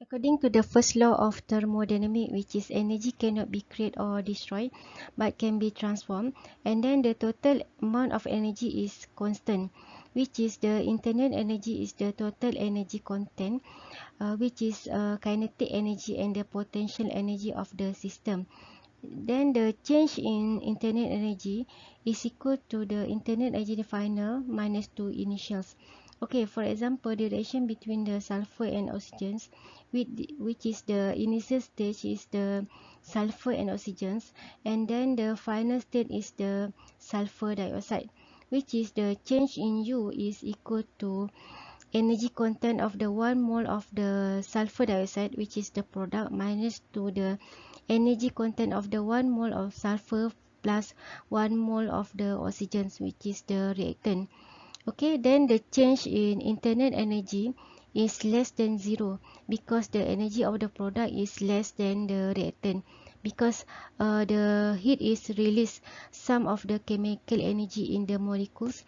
According to the first law of thermodynamics, which is energy cannot be created or destroyed, but can be transformed, and then the total amount of energy is constant, which is the internal energy is the total energy content, which is kinetic energy and the potential energy of the system. Then the change in internal energy is equal to the internal energy final minus 2 initials. Okay, for example, the reaction between the sulfur and oxygens, which is the initial stage is the sulfur and oxygens, and then the final state is the sulfur dioxide, which is the change in U is equal to energy content of the 1 mole of the sulfur dioxide, which is the product, minus to the energy content of the 1 mole of sulfur plus 1 mole of the oxygen, which is the reactant. Okay, then the change in internal energy is less than 0 because the energy of the product is less than the reactant, because the heat is released some of the chemical energy in the molecules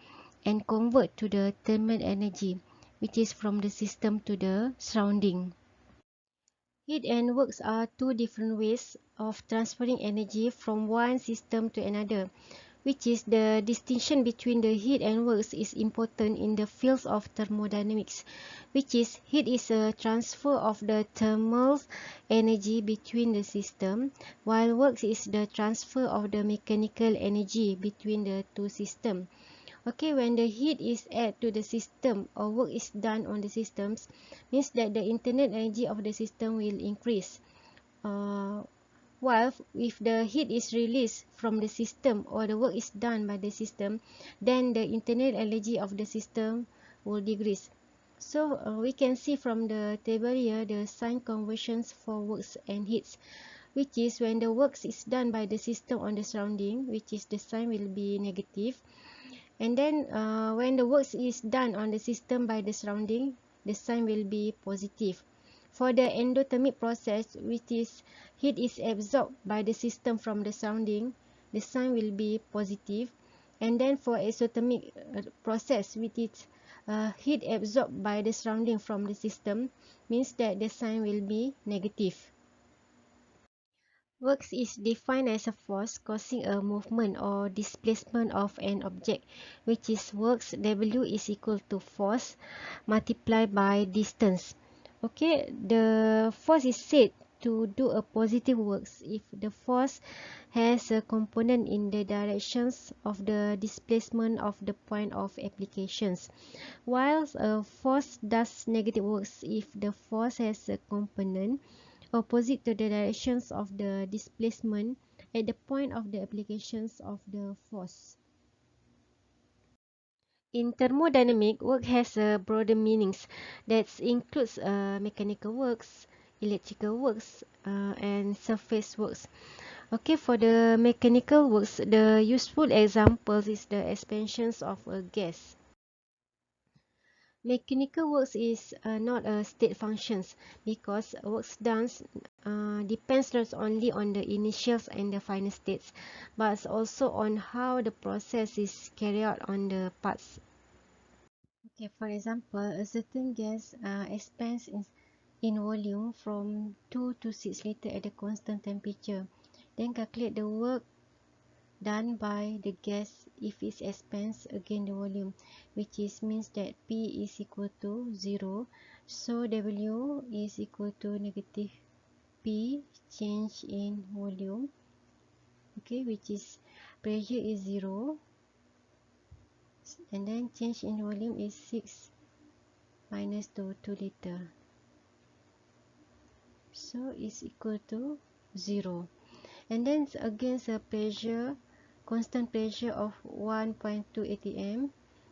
and convert to the thermal energy, which is from the system to the surrounding. Heat and works are two different ways of transferring energy from one system to another, which is the distinction between the heat and works is important in the fields of thermodynamics, which is heat is a transfer of the thermal energy between the system, while works is the transfer of the mechanical energy between the two systems. Okay, when the heat is added to the system or work is done on the systems, means that the internal energy of the system will increase. Uh, while if the heat is released from the system or the work is done by the system, then the internal energy of the system will decrease. So we can see from the table here the sign conversions for works and heats, which is when the works is done by the system on the surrounding, which is the sign will be negative, and then when the works is done on the system by the surrounding, the sign will be positive. For the endothermic process, which is heat is absorbed by the system from the surrounding, the sign will be positive. And then for exothermic process, which is heat absorbed by the surrounding from the system, means that the sign will be negative. Works is defined as a force causing a movement or displacement of an object, which is works W is equal to force multiplied by distance. Okay, the force is said to do a positive works if the force has a component in the directions of the displacement of the point of applications, whilst a force does negative works if the force has a component opposite to the directions of the displacement at the point of the applications of the force. In thermodynamic, work has a broader meanings that includes mechanical works, electrical works, and surface works. Okay, for the mechanical works, the useful examples is the expansions of a gas. Mechanical works is not a state functions because works done depends not only on the initials and the final states, but also on how the process is carried out on the parts. Okay, for example, a certain gas expands in volume from 2 to 6 liters at a constant temperature. Then calculate the work done by the gas if it expands again the volume, which is means that P is equal to 0, so W is equal to negative P change in volume, okay, which is pressure is 0, and then change in volume is 6 minus 2 liter, so is equal to 0. And then against a pressure, constant pressure of 1.2 atm,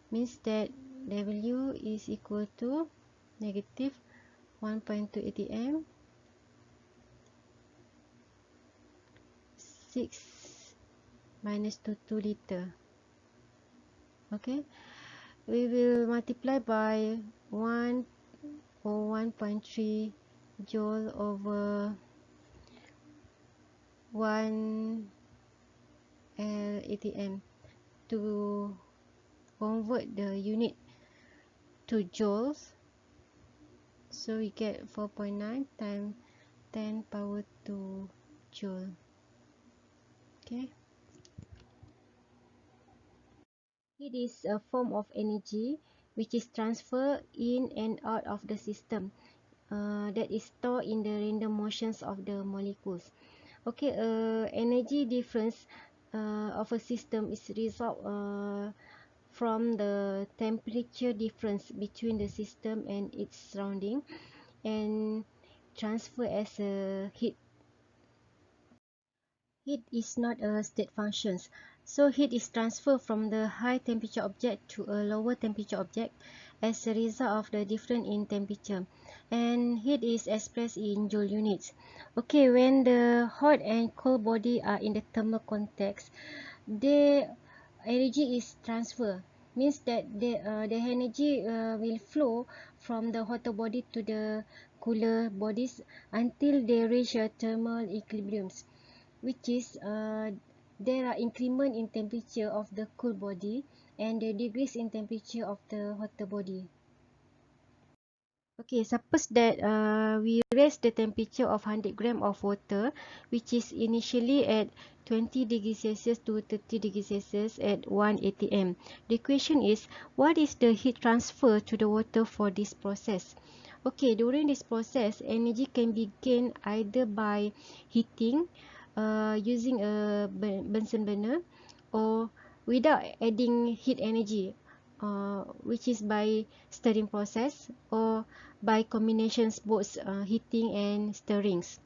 means that W is equal to negative 1.2 atm, 6 minus 2 liter. Okay, we will multiply by 1 or 1.3 joule over 1 atm to convert the unit to joules. So we get 4.9 times 10 power 2 joule. Okay. Heat is a form of energy which is transferred in and out of the system, that is stored in the random motions of the molecules. Okay, energy difference of a system is result from the temperature difference between the system and its surrounding, and transfer as a heat. Heat is not a state function. So heat is transferred from the high temperature object to a lower temperature object as a result of the difference in temperature. And heat is expressed in joule units. Okay, when the hot and cold body are in the thermal context, the energy is transferred. Means that the energy will flow from the hotter body to the cooler bodies until they reach a thermal equilibrium, which is there are increment in temperature of the cool body and the decrease in temperature of the hotter body. Okay, suppose that we raise the temperature of 100 gram of water, which is initially at 20 degrees Celsius to 30 degrees Celsius at 1 atm. The question is, what is the heat transfer to the water for this process? Okay, during this process, energy can be gained either by heating using a Bunsen burner, or without adding heat energy, which is by stirring process, or by combinations both heating and stirrings,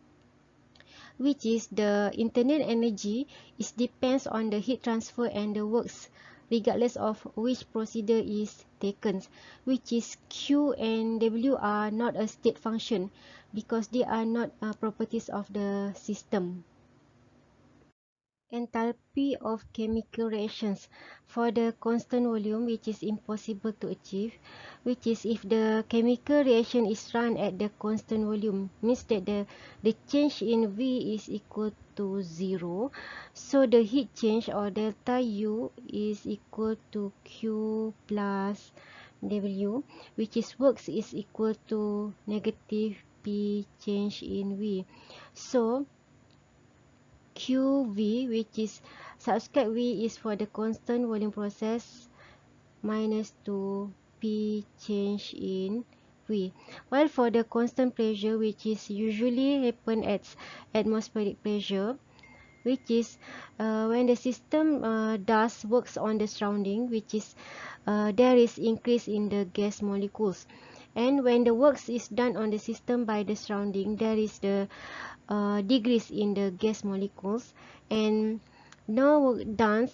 which is the internal energy is depends on the heat transfer and the works regardless of which procedure is taken, which is Q and W are not a state function because they are not properties of the system. Enthalpy of chemical reactions for the constant volume, which is impossible to achieve, which is if the chemical reaction is run at the constant volume, means that the change in V is equal to 0. So the heat change or delta U is equal to Q plus W, which is works is equal to negative P change in V. So QV, which is subscript V is for the constant volume process, minus 2 P change in V. While for the constant pressure, which is usually happen at atmospheric pressure, which is when the system does works on the surrounding, which is there is increase in the gas molecules, and when the works is done on the system by the surrounding, there is the decrease in the gas molecules, and no work done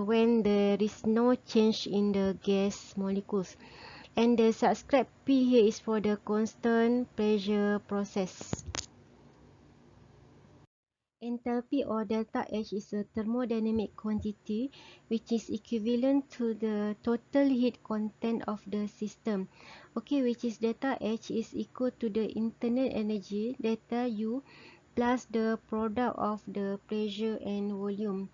when there is no change in the gas molecules. And the subscript P here is for the constant pressure process. Enthalpy or delta H is a thermodynamic quantity which is equivalent to the total heat content of the system. Okay, which is delta H is equal to the internal energy delta U plus the product of the pressure and volume.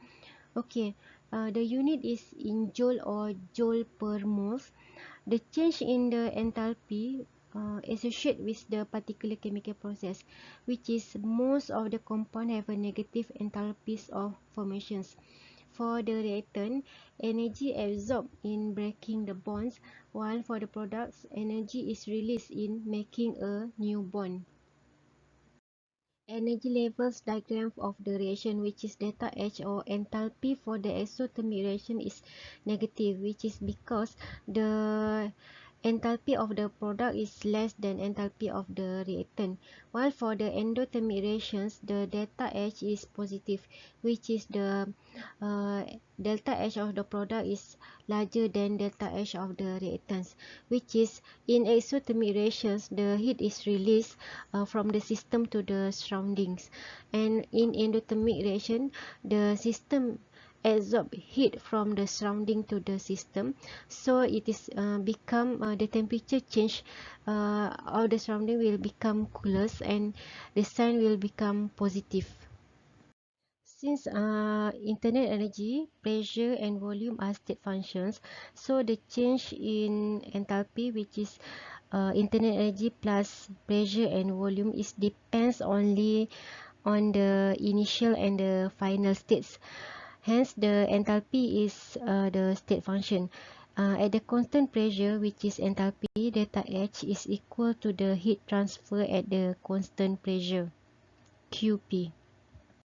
Okay, the unit is in joule or joule per mole. The change in the enthalpy associated with the particular chemical process, which is most of the compound have a negative enthalpies of formations. For the reactant, energy absorbed in breaking the bonds, while for the products, energy is released in making a new bond. Energy levels diagram of the reaction, which is delta H or enthalpy for the exothermic reaction is negative, which is because the enthalpy of the product is less than enthalpy of the reactant, while for the endothermic reactions the delta H is positive, which is the delta H of the product is larger than delta H of the reactants, which is in exothermic reactions the heat is released from the system to the surroundings, and in endothermic reaction the system absorb heat from the surrounding to the system, so it is become the temperature change of the surrounding will become cooler and the sign will become positive. Since internal energy, pressure and volume are state functions, so the change in enthalpy, which is internal energy plus pressure and volume is depends only on the initial and the final states. Hence, the enthalpy is the state function. At the constant pressure, which is enthalpy, delta H is equal to the heat transfer at the constant pressure, QP.